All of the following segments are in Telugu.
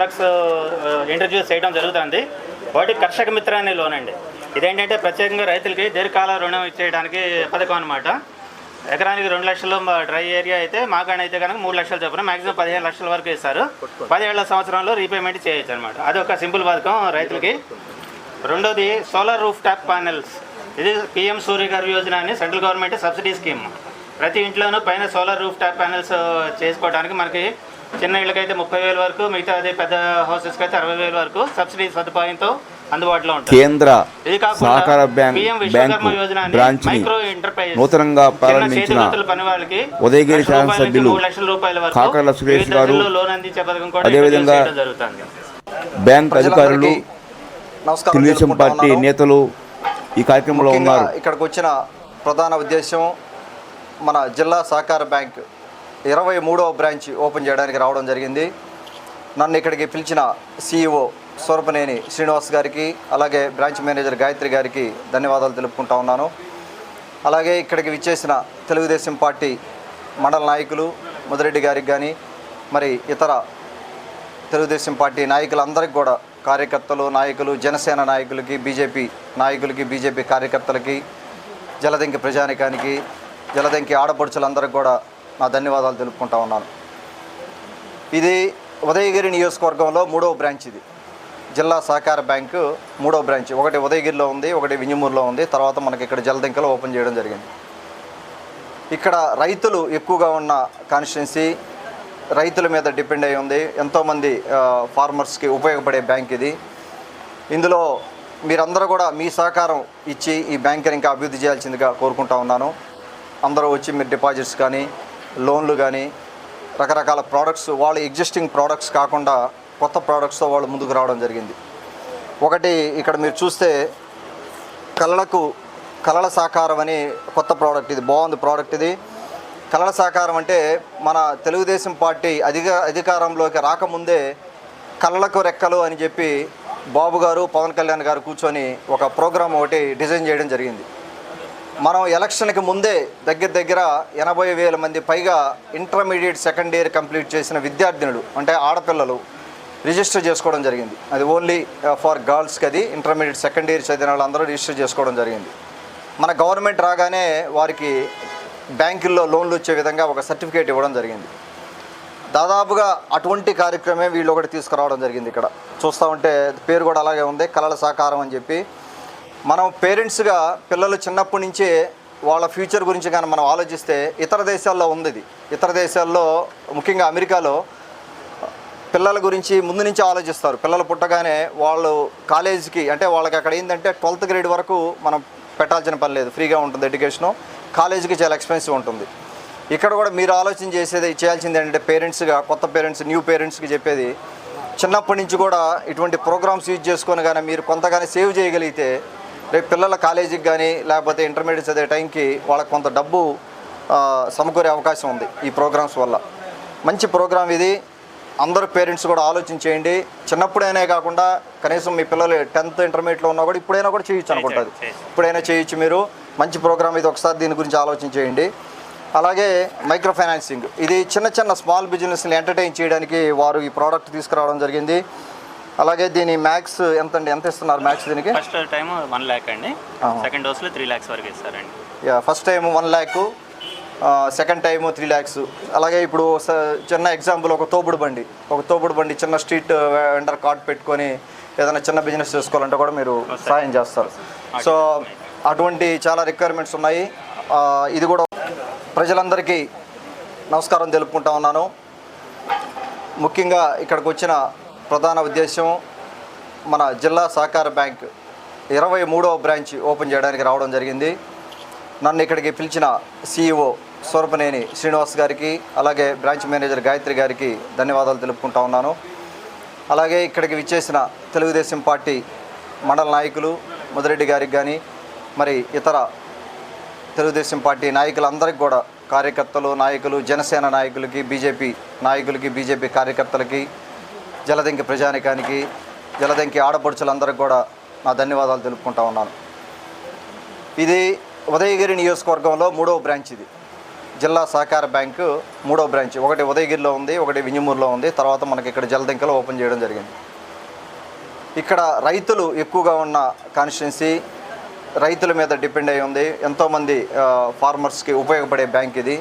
ప్రొడక్ట్స్ ఇంట్రడ్యూస్ చేయడం జరుగుతుంది. ఒకటి కర్షక మిత్ర అనే లోన్ అండి. ఇదేంటంటే ప్రత్యేకంగా రైతులకి దీర్ఘకాల రుణం ఇచ్చేయడానికి పథకం అనమాట. ఎకరానికి 2 లక్షలు డ్రై ఏరియా అయితే, మాగాణి అయితే కనుక 3 లక్షలు చొప్పున మ్యాక్సిమం 15 లక్షల వరకు ఇస్తారు. 10 సంవత్సరంలో రీపేమెంట్ చేయొచ్చు అనమాట. అది ఒక సింపుల్ పథకం రైతులకి. రెండోది సోలార్ రూఫ్ టాప్ ప్యానెల్స్. ఇది PM సూర్యఘర్ యోజన అని సెంట్రల్ గవర్నమెంట్ సబ్సిడీ స్కీమ్. ప్రతి ఇంట్లోనూ పైన సోలార్ రూఫ్ టాప్ ప్యానెల్స్ చేసుకోవడానికి మనకి చిన్న ఇళ్ళకైతే 30,000 వరకు, మిగతా అదే పెద్ద హౌసెస్కి అయితే 60,000 వరకు సబ్సిడీ సదుపాయంతో అందుబాటులో ఉంటుంది. కేంద్ర సహకార బ్యాంకు బ్రాంచ్ నూతనంగా ప్రారంభించిన ఉదయగిరి శాసనసభ్యులు కాకర్ల సురేష్ గారు, అదేవిధంగా బ్యాంక్ అధికారులు, తెలుగుదేశం పార్టీ నేతలు ఈ కార్యక్రమంలో ఉన్నారు. ఇక్కడికి వచ్చిన ప్రధాన ఉద్దేశం మన జిల్లా సహకార బ్యాంక్ 23వ బ్రాంచ్ ఓపెన్ చేయడానికి రావడం జరిగింది. నన్ను ఇక్కడికి పిలిచిన CEO సూరపనేని శ్రీనివాస్ గారికి, అలాగే బ్రాంచ్ మేనేజర్ గాయత్రి గారికి ధన్యవాదాలు తెలుపుకుంటా ఉన్నాను. అలాగే ఇక్కడికి విచ్చేసిన తెలుగుదేశం పార్టీ మండల నాయకులు ముదిరెడ్డి గారికి కానీ, మరి ఇతర తెలుగుదేశం పార్టీ నాయకులందరికీ కూడా, కార్యకర్తలు, నాయకులు, జనసేన నాయకులకి, బీజేపీ నాయకులకి, బీజేపీ కార్యకర్తలకి, జలదంకి ప్రజానికానికి, జలదంకి ఆడపడుచులందరికీ కూడా నా ధన్యవాదాలు తెలుపుకుంటా ఉన్నాను. ఇది ఉదయగిరి నియోజకవర్గంలో 3వ బ్రాంచ్. ఇది జిల్లా సహకార బ్యాంకు 3వ బ్రాంచ్. ఒకటి ఉదయగిరిలో ఉంది, ఒకటి వింజమూరులో ఉంది, తర్వాత మనకి ఇక్కడ జలదంకలో ఓపెన్ చేయడం జరిగింది. ఇక్కడ రైతులు ఎక్కువగా ఉన్న కాన్స్టిట్యున్సీ, రైతుల మీద డిపెండ్ అయి ఉంది. ఎంతోమంది ఫార్మర్స్కి ఉపయోగపడే బ్యాంక్ ఇది. ఇందులో మీరందరూ కూడా మీ సహకారం ఇచ్చి ఈ బ్యాంకుని ఇంకా అభివృద్ధి చేయాల్సిందిగా కోరుకుంటా ఉన్నాను. అందరూ వచ్చి మీరు డిపాజిట్స్ కానీ, లోన్లు కానీ, రకరకాల ప్రోడక్ట్స్, వాళ్ళ ఎగ్జిస్టింగ్ ప్రోడక్ట్స్ కాకుండా కొత్త ప్రోడక్ట్స్తో వాళ్ళు ముందుకు రావడం జరిగింది. ఒకటి ఇక్కడ మీరు చూస్తే కళల సాకారం అని కొత్త ప్రోడక్ట్. ఇది బాగుంది ప్రోడక్ట్. ఇది కళల సాకారం అంటే మన తెలుగుదేశం పార్టీ అధికారంలోకి రాకముందే కళలకు రెక్కలు అని చెప్పి బాబు గారు, పవన్ కళ్యాణ్ గారు కూర్చొని ఒక ప్రోగ్రాం ఒకటి డిజైన్ చేయడం జరిగింది. మనం ఎలక్షన్కి ముందే దగ్గర 80,000 మంది పైగా ఇంటర్మీడియట్ సెకండ్ ఇయర్ కంప్లీట్ చేసిన విద్యార్థినులు, అంటే ఆడపిల్లలు రిజిస్టర్ చేసుకోవడం జరిగింది. అది ఓన్లీ ఫర్ గర్ల్స్కి. అది ఇంటర్మీడియట్ సెకండ్ ఇయర్ చదివిన వాళ్ళందరూ రిజిస్టర్ చేసుకోవడం జరిగింది. మన గవర్నమెంట్ రాగానే వారికి బ్యాంకుల్లో లోన్లు వచ్చే విధంగా ఒక సర్టిఫికేట్ ఇవ్వడం జరిగింది. దాదాపుగా అటువంటి కార్యక్రమే వీళ్ళు ఒకటి తీసుకురావడం జరిగింది. ఇక్కడ చూస్తూ ఉంటే పేరు కూడా అలాగే ఉంది, కళల సాకారం అని చెప్పి. మనం పేరెంట్స్గా పిల్లలు చిన్నప్పటి నుంచే వాళ్ళ ఫ్యూచర్ గురించి కానీ మనం ఆలోచిస్తే, ఇతర దేశాల్లో ఉంది ఇది. ఇతర దేశాల్లో ముఖ్యంగా అమెరికాలో పిల్లల గురించి ముందు నుంచి ఆలోచిస్తారు. పిల్లలు పుట్టగానే వాళ్ళు కాలేజీకి, అంటే వాళ్ళకి అక్కడ ఏంటంటే 12th గ్రేడ్ వరకు మనం పెట్టాల్సిన పని లేదు, ఫ్రీగా ఉంటుంది ఎడ్యుకేషను. కాలేజీకి చాలా ఎక్స్పెన్సివ్ ఉంటుంది. ఇక్కడ కూడా మీరు చేయాల్సింది ఏంటంటే పేరెంట్స్గా, కొత్త పేరెంట్స్, న్యూ పేరెంట్స్కి చెప్పేది, చిన్నప్పటి నుంచి కూడా ఇటువంటి ప్రోగ్రామ్స్ యూజ్ చేసుకొని కానీ మీరు కొంతగానే సేవ్ చేయగలిగితే రేపు పిల్లల కాలేజీకి కానీ లేకపోతే ఇంటర్మీడియట్ చదివే టైంకి వాళ్ళకి కొంత డబ్బు సమకూరే అవకాశం ఉంది ఈ ప్రోగ్రామ్స్ వల్ల. మంచి ప్రోగ్రామ్ ఇది. అందరూ పేరెంట్స్ కూడా ఆలోచించేయండి. చిన్నప్పుడైనా కాకుండా కనీసం మీ పిల్లలు 10th ఇంటర్మీడియట్లో ఉన్నా కూడా ఇప్పుడైనా కూడా చేయొచ్చు అనుకుంటుంది. ఇప్పుడైనా చేయొచ్చు మీరు. మంచి ప్రోగ్రామ్ ఇది. ఒకసారి దీని గురించి ఆలోచించేయండి. అలాగే మైక్రో ఫైనాన్సింగ్. ఇది చిన్న స్మాల్ బిజినెస్ని ఎంటర్టైన్ చేయడానికి వారు ఈ ప్రోడక్ట్ తీసుకురావడం జరిగింది. అలాగే దీని మ్యాక్స్ ఎంత ఇస్తున్నారు? మ్యాక్స్ దీనికి ఫస్ట్ టైం 1 lakh అండి, సెకండ్ డోస్లో 3 lakhs వరకు ఇస్తారండి. First time 1 lakh, second time 3 lakhs. అలాగే ఇప్పుడు చిన్న ఎగ్జాంపుల్, ఒక తోపుడు బండి చిన్న స్ట్రీట్ వెండర్ కార్డ్ పెట్టుకొని ఏదైనా చిన్న బిజినెస్ చేసుకోవాలంటే కూడా మీరు సాయం చేస్తారు. సో అటువంటి చాలా రిక్వైర్మెంట్స్ ఉన్నాయి. ఇది కూడా ప్రజలందరికీ నమస్కారం తెలుపుకుంటా ఉన్నాను. ముఖ్యంగా ఇక్కడికి వచ్చిన ప్రధాన ఉద్దేశం మన జిల్లా సహకార బ్యాంక్ 23వ బ్రాంచ్ ఓపెన్ చేయడానికి రావడం జరిగింది. నన్ను ఇక్కడికి పిలిచిన CEO సూరపనేని శ్రీనివాస్ గారికి, అలాగే బ్రాంచ్ మేనేజర్ గాయత్రి గారికి ధన్యవాదాలు తెలుపుకుంటా ఉన్నాను. అలాగే ఇక్కడికి విచ్చేసిన తెలుగుదేశం పార్టీ మండల నాయకులు ముదిరెడ్డి గారికి కానీ, మరి ఇతర తెలుగుదేశం పార్టీ నాయకులందరికీ కూడా, కార్యకర్తలు, నాయకులు, జనసేన నాయకులకి, బీజేపీ నాయకులకి, బీజేపీ కార్యకర్తలకి, జలదంకి ప్రజానికానికి, జలదంకి ఆడపడుచులందరికీ కూడా నా ధన్యవాదాలు తెలుపుకుంటా ఉన్నాను. ఇది ఉదయగిరి నియోజకవర్గంలో 3వ బ్రాంచ్. ఇది జిల్లా సహకార బ్యాంకు 3వ బ్రాంచ్. ఒకటి ఉదయగిరిలో ఉంది, ఒకటి వింజమూరులో ఉంది, తర్వాత మనకి ఇక్కడ జలదంకలో ఓపెన్ చేయడం జరిగింది. ఇక్కడ రైతులు ఎక్కువగా ఉన్న కాన్స్టిట్యున్సీ, రైతుల మీద డిపెండ్ అయి ఉంది. ఎంతోమంది ఫార్మర్స్కి ఉపయోగపడే బ్యాంక్ ఇది.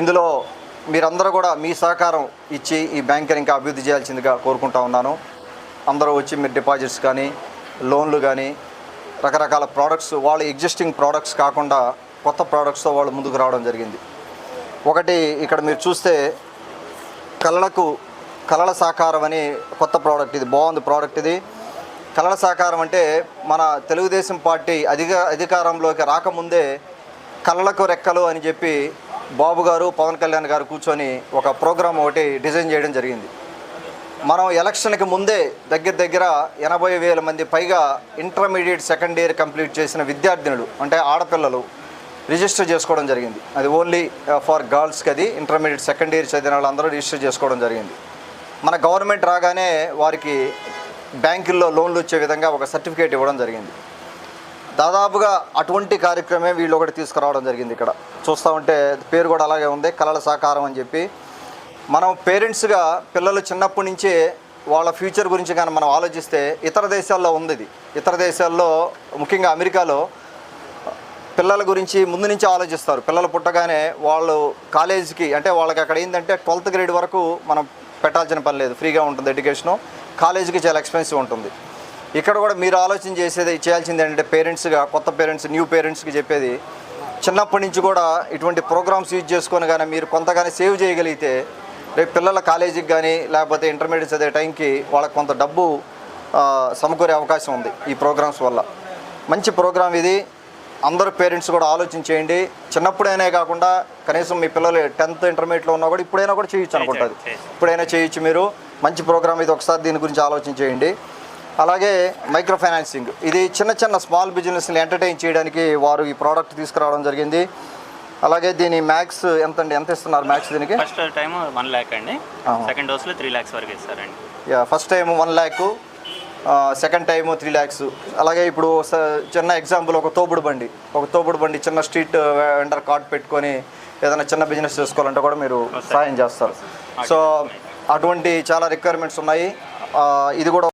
ఇందులో మీరందరూ కూడా మీ సహకారం ఇచ్చి ఈ బ్యాంకుని ఇంకా అభివృద్ధి చేయాల్సిందిగా కోరుకుంటా ఉన్నాను. అందరూ వచ్చి మీరు డిపాజిట్స్ కానీ, లోన్లు కానీ, రకరకాల ప్రోడక్ట్స్, వాళ్ళ ఎగ్జిస్టింగ్ ప్రోడక్ట్స్ కాకుండా కొత్త ప్రోడక్ట్స్తో వాళ్ళు ముందుకు రావడం జరిగింది. ఒకటి ఇక్కడ మీరు చూస్తే కళల సాకారం అని కొత్త ప్రోడక్ట్, ఇది బాగుంది ప్రోడక్ట్. ఇది కళల సాకారం అంటే మన తెలుగుదేశం పార్టీ అధికారంలోకి రాకముందే కళలకు రెక్కలు అని చెప్పి బాబు గారు, పవన్ కళ్యాణ్ గారు కూర్చొని ఒక ప్రోగ్రామ్ ఒకటి డిజైన్ చేయడం జరిగింది. మనం ఎలక్షన్కి ముందే దగ్గర 80,000 మంది పైగా ఇంటర్మీడియట్ సెకండ్ ఇయర్ కంప్లీట్ చేసిన విద్యార్థినులు, అంటే ఆడపిల్లలు రిజిస్టర్ చేసుకోవడం జరిగింది. అది ఓన్లీ ఫర్ గర్ల్స్కి. అది ఇంటర్మీడియట్ సెకండ్ ఇయర్ చదివిన వాళ్ళందరూ రిజిస్టర్ చేసుకోవడం జరిగింది. మన గవర్నమెంట్ రాగానే వారికి బ్యాంకుల్లో లోన్లు వచ్చే విధంగా ఒక సర్టిఫికేట్ ఇవ్వడం జరిగింది. దాదాపుగా అటువంటి కార్యక్రమం వీళ్ళు ఒకటి తీసుకురావడం జరిగింది. ఇక్కడ చూస్తూ ఉంటే పేరు కూడా అలాగే ఉంది, కళల సాకారం అని చెప్పి. మనం పేరెంట్స్గా పిల్లలు చిన్నప్పటి నుంచే వాళ్ళ ఫ్యూచర్ గురించి కానీ మనం ఆలోచిస్తే, ఇతర దేశాల్లో ఉంది ఇది. ఇతర దేశాల్లో ముఖ్యంగా అమెరికాలో పిల్లల గురించి ముందు నుంచి ఆలోచిస్తారు. పిల్లలు పుట్టగానే వాళ్ళు కాలేజీకి, అంటే వాళ్ళకి అక్కడ ఏంటంటే 12th గ్రేడ్ వరకు మనం పెట్టాల్సిన పని లేదు, ఫ్రీగా ఉంటుంది ఎడ్యుకేషను. కాలేజీకి చాలా ఎక్స్పెన్సివ్ ఉంటుంది. ఇక్కడ కూడా మీరు ఆలోచన చేయాల్సింది ఏంటంటే పేరెంట్స్గా, కొత్త పేరెంట్స్, న్యూ పేరెంట్స్కి చెప్పేది, చిన్నప్పటి నుంచి కూడా ఇటువంటి ప్రోగ్రామ్స్ యూజ్ చేసుకొని కానీ మీరు కొంతగానే సేవ్ చేయగలిగితే రేపు పిల్లల కాలేజీకి కానీ లేకపోతే ఇంటర్మీడియట్ చదివే టైంకి వాళ్ళకి కొంత డబ్బు సమకూరే అవకాశం ఉంది ఈ ప్రోగ్రామ్స్ వల్ల. మంచి ప్రోగ్రామ్ ఇది. అందరూ పేరెంట్స్ కూడా ఆలోచన చేయండి. చిన్నప్పుడైనా కాకుండా కనీసం మీ పిల్లలు 10th ఇంటర్మీడియట్లో ఉన్నా కూడా ఇప్పుడైనా కూడా చేయొచ్చు అనుకుంటుంది. ఇప్పుడైనా చేయొచ్చు మీరు. మంచి ప్రోగ్రామ్ ఇది. ఒకసారి దీని గురించి ఆలోచన చేయండి. అలాగే మైక్రో ఫైనాన్సింగ్, ఇది చిన్న స్మాల్ బిజినెస్ని ఎంటర్టైన్ చేయడానికి వారు ఈ ప్రోడక్ట్ తీసుకురావడం జరిగింది. అలాగే దీని మ్యాక్స్ ఎంత ఇస్తున్నారు? మ్యాక్స్ దీనికి ఫస్ట్ టైం 1 lakh అండి, సెకండ్ డోస్లో 3 lakhs వరకు ఇస్తారండి. First time 1 lakh, second time 3 lakhs. అలాగే ఇప్పుడు చిన్న ఎగ్జాంపుల్, ఒక తోపుడు బండి చిన్న స్ట్రీట్ వెండర్ కార్డ్ పెట్టుకొని ఏదైనా చిన్న బిజినెస్ చేసుకోవాలంటే కూడా మీరు సాయం చేస్తారు. సో అటువంటి చాలా రిక్వైర్మెంట్స్ ఉన్నాయి. ఇది కూడా